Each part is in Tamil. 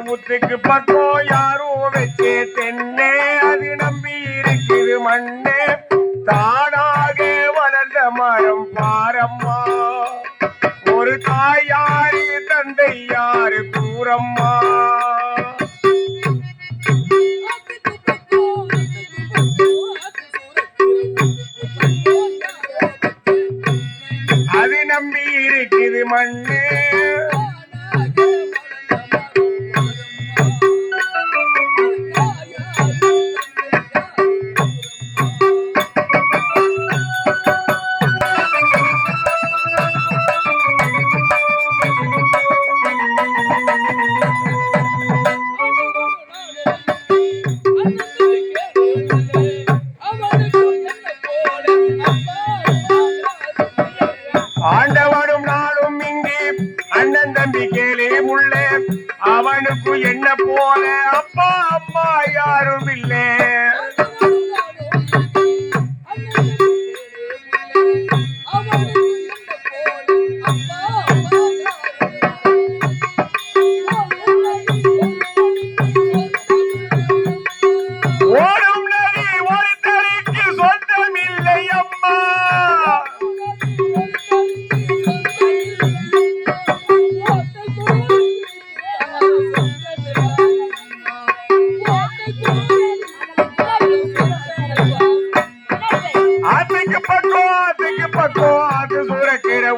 ஊத்துக்கு பக்கம் யாரும் வச்சே தென்னே அது நம்பி இருக்குது மண்ணே தானாக வளர்ந்த மரம் பாரம்மா ஒரு தாய் யாரு தந்தை யாரு கூறம்மா அது நம்பி இருக்குது மண்ணே ஆண்டவனும் நானும் இங்கே அண்ணன் தம்பி கேளே முள்ளே அவனுக்கு என்ன போல அப்பா அம்மா யாரும் இல்லை ஓடும் நதி ஒருத்தருக்கு சொந்தம் இல்லை அம்மா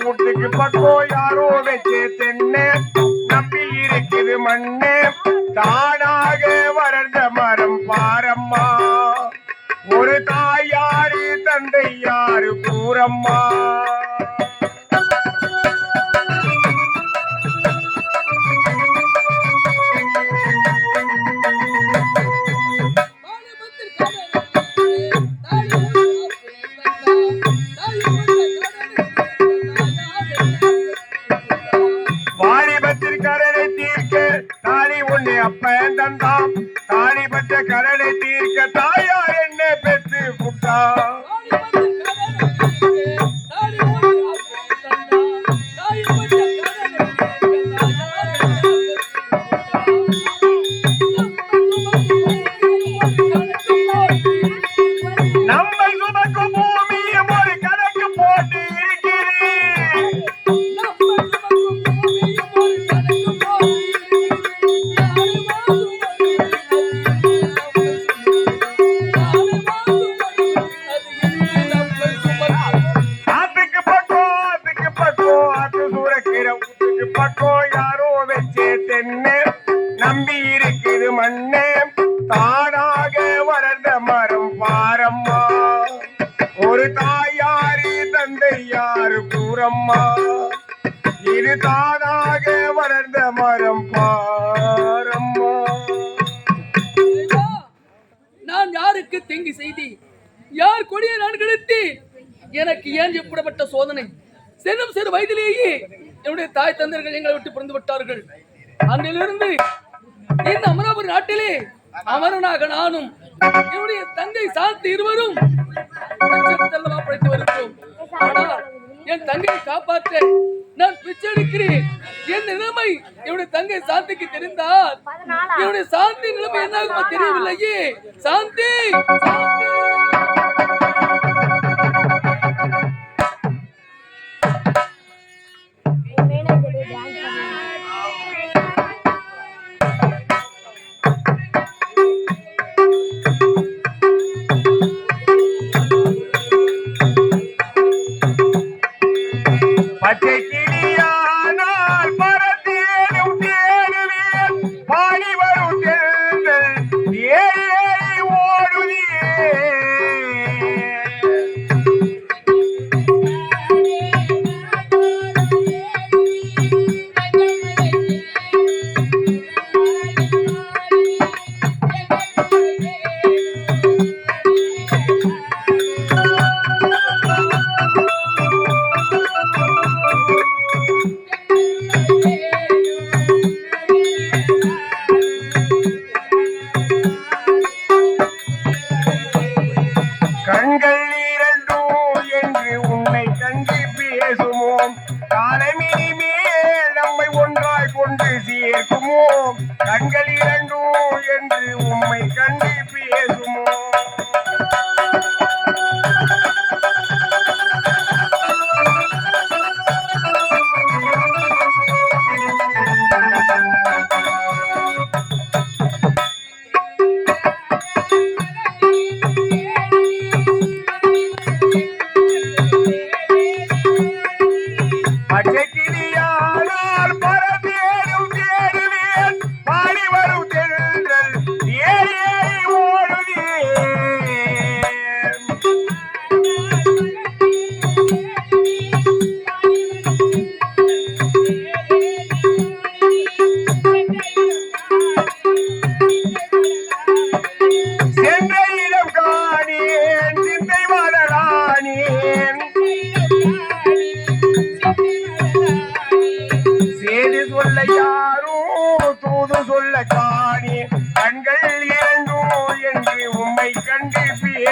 வீட்டுக்கு பக்கம் யாரோ வச்சே தென்னை நம்பி இருக்குது மண்ணே தானாக வளர்ந்த மரம் பாரம்மா ஒரு தாய் யாரு தந்தை யாரு கூறம்மா அப்பன் தந்தான் தாலி பற்ற கடனை தீர்க்க தாயார் என்ன பெற்று புட்டா நம்ம சுமக்கும் பூமியை ஒரு கணக்கு போட்டு பக்கம் யாரோ வச்சே தென்னை நம்பி இருக்குது மண்ணே தானாக வளர்ந்த மரம் பாரம்மா ஒரு தாய் யாரு தந்தை யாரு கூறம்மா இது தானாக வளர்ந்த மரம் பாரம்மா நான் யாருக்கு தீங்கு செய்தி யார் கொடியை நான் கிடைத்து எனக்கு ஏன் எப்படிப்பட்ட சோதனை சிறு சிறு வயதிலேயே என்னுடைய தாய் தந்தர்கள் எங்களை விட்டு பிறந்து விட்டார்கள் அன்றிலிருந்து இந்த அமராவதி நாட்டிலே அமரனாக நானும் என்னுடைய தங்கை சாந்தி இருவரும் படைத்து வருகிறோம். ஆனால் என் தங்கையை காப்பாற்ற நான் பிச்சை எடுக்கிறேன். என் நிலைமை என்னுடைய தங்கை சாந்திக்கு தெரிந்தால் என்னுடைய சாந்தி நிலைமை என்னாகுமா தெரியவில்லையே. சாந்தி பச்சை கிளியானால் பறந்தேனும் தேடுவேன் பாடி வரும் ஏறி ஓடுவேன்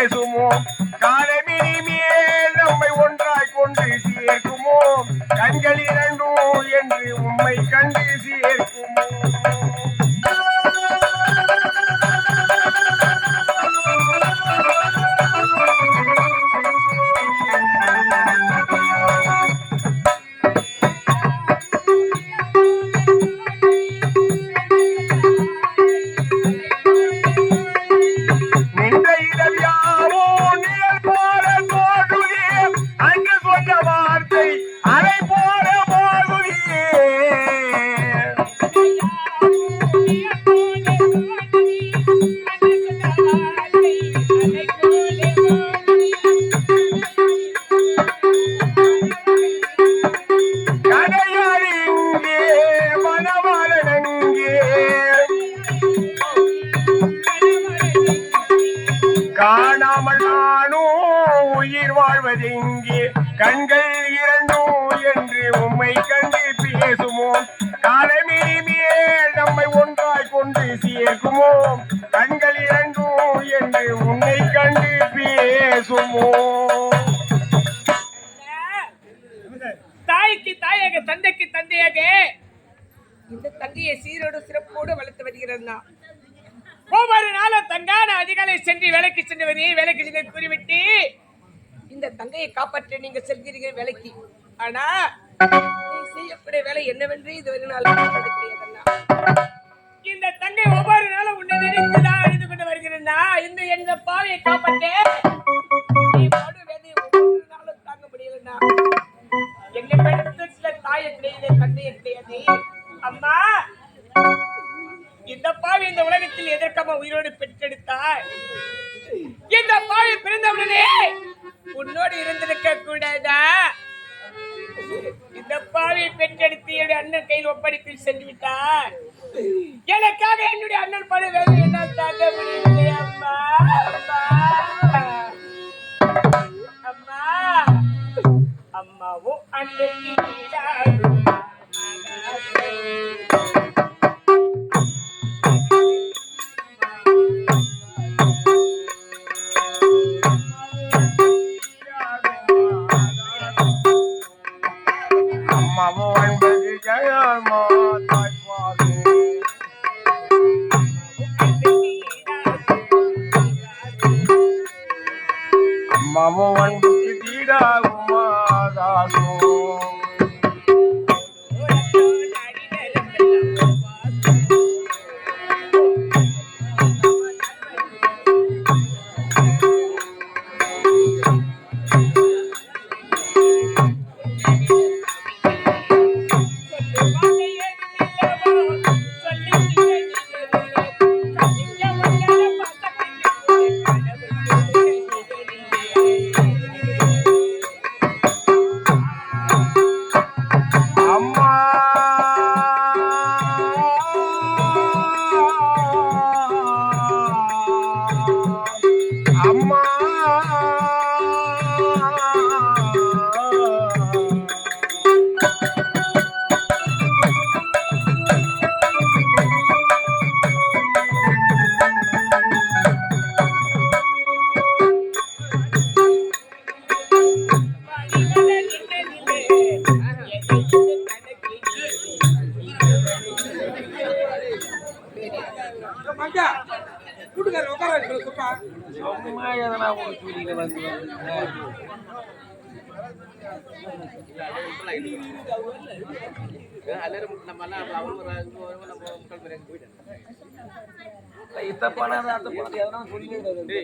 பேசுமோ காலமினி மேல் நம்மை ஒன்றாய் கொண்டு சேர்க்குமோ கண்கள் இரண்டும் என்று உம்மை கண்டு சேர்க்குமோ காணாமல் நானும் உயிர் வாழ்வதெங்கே கண்கள் இரண்டும் என்று உம்மை கண்டு பேசுமோ காலமினி மேல் நம்மை ஒன்றாய் கொண்டு சேர்க்குமோ கண்கள் இரண்டும் என்று உன்னை கண்டு பேசுமோ தாய்க்கு தாயாக தந்தைக்கு தந்தையாக இந்த தங்கையை சீரோடு சிறப்போடு வளர்த்து வருகிறதா ஒவ்வொரு நாளும் தங்கான அதிகாலை சென்று வேலைக்கு சென்று வேலைக்கு சென்று கூறிவிட்டு இந்த தங்கையை காப்பாற்ற நீங்க செல்கிறீர்கள் வேலைக்கு ஆனா நீ செய்யக்கூடிய வேலை என்னவென்று இதுவரை நாள் கிடையாதுன்னா இந்த தங்கை ஒவ்வொரு நாளும் உன்னை நினைத்துதான் அழிந்து கொண்டு வருகிறேன்னா இந்த எந்த பாவையை காப்பாற்ற நீ பாடு வேலையை ஒவ்வொரு நாளும் தாங்க முடியலன்னா எங்க பெணத்துல தாயை கிடையாது தந்தையை கிடையாது அம்மா இந்த பாவி இந்த உலகத்தில் எதற்காக உயிரோடு பெற்றெடுத்தார் இந்த பாவி பிறந்தவுடனே உன்னோடு இருந்திருக்க கூடாதா இந்த பாவி பெற்றெடுத்து என்னுடைய அண்ணன் கையில் ஒப்படைத்து சென்று விட்டார் எனக்காக என்னுடைய அண்ணன் பட வேலை என்ன தாங்க முடியவில்லை அம்மா அம்மா அம்மாவும் அண்ணன் அம்மாவோ அன்புக்கு தீடாகும் மாதாகும் சொல்லி